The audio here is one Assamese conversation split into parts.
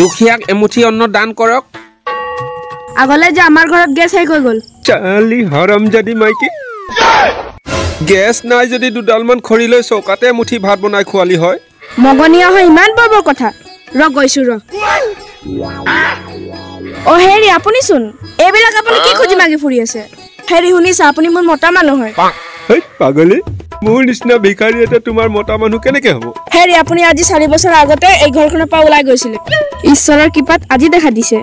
দুখীয়াক এমুঠি অন্ন দান কৰক আগলে যে আমাৰ ঘৰত গেছ শেষ হৈ গ'ল চালি হৰমজাদি মাইকী গেছ নাই যদি দুডালমান খৰি লৈ চৌকাতে এমুঠি ভাত বনাই খোৱালি হয় মগনীয়া হয় ইমান বৰ কথা ৰ গৈছো ৰ অ হেৰি আপুনি চোন এইবিলাক আপুনি কি খুজি মাগি ফুৰি আছে হেৰি শুনিছা আপুনি মোৰ মতা মানুহ হয় হেই পাগলী মোৰ নিচিনা ভিখাৰী এটা তোমাৰ মতা মানুহ কেনেকে হ'ব হেৰি আপুনি আজি 4 বছৰ আগতে এই ঘৰখনৰ পৰা ওলাই গৈছিলে ঈশ্বৰৰ কৃপাত আজি দেখা দিছে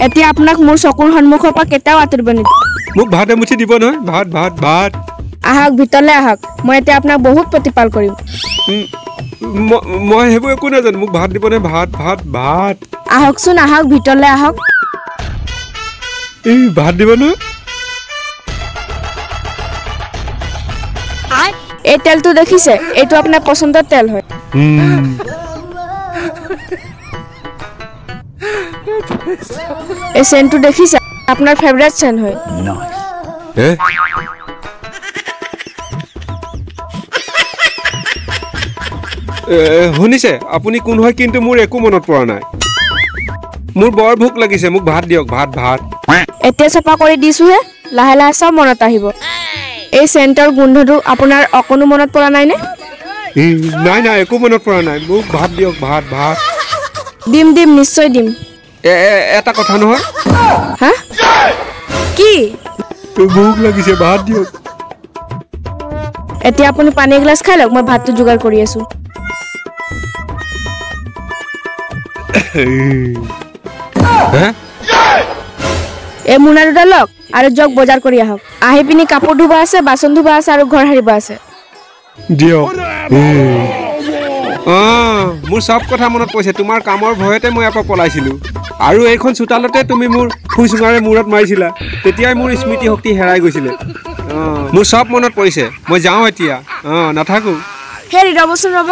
এতিয়া আপোনাক মোৰ চকুৰ সন্মুখৰ পৰা কেটাও আঁতৰিব নিদিয়ে মোক ভাত এমুঠি দিব নহয় ভাত ভাত ভাত আহক ভিতৰলৈ আহক মই এতিয়া আপোনাক বহুত প্ৰতিপাল কৰিম মই হেবো একো নাজানো মোক ভাত দিব নে ভাত ভাত ভাত আহকচোন আহক ভিতৰলৈ আহক এই ভাত দিব ন এই তেলটো দেখিছে এইটো আপোনাৰ পছন্দৰ তেল হয় এই সেন্টটো দেখিছে আপোনাৰ ফেভাৰিট সেন্ট হয় শুনিছে আপুনি কোন হয় কিন্তু মোৰ একো মনত পৰা নাই মোৰ বৰ ভোক লাগিছে মোক ভাত দিয়ক ভাত ভাত এতিয়া চপা কৰি দিছোহে লাহে লাহে সব মনত আহিব এই সেন্টৰ গোন্ধটো আপোনাৰ অকনো মনত পৰা নাই নে নাই নাই একো মনত পৰা নাই মোক ভাত দিয়ক ভাত ভাত দিম দিম নিশ্চয় দিম এটা কথা নহয় হা কি ভোক লাগিছে ভাত দিয়ক এতিয়া আপুনি পানী গ্লাস খাই লওক মই ভাতটো যোগাৰ কৰি আছো এই মুনা দুটা লওক আৰু জগ বজাৰ কৰি আহক আহি পিনি কাপোৰ ধুবা আছে বাচন ধুবা আছে আৰু ঘৰ হাৰিবা আছে দিয়ক মোৰ সব কথা মনত পৰিছে তোমাৰ কামৰ ভয়তে মই ইয়াৰ পৰা পলাইছিলোঁ আৰু এইখন চোতালতে তুমি মোৰ ফুচুঙাৰে মূৰত মাৰিছিলা তেতিয়াই মোৰ স্মৃতি শক্তি হেৰাই গৈছিলে মোৰ সব মনত পৰিছে মই যাওঁ এতিয়া নাথাকো হেৰি ৰ'বচোন ৰ'ব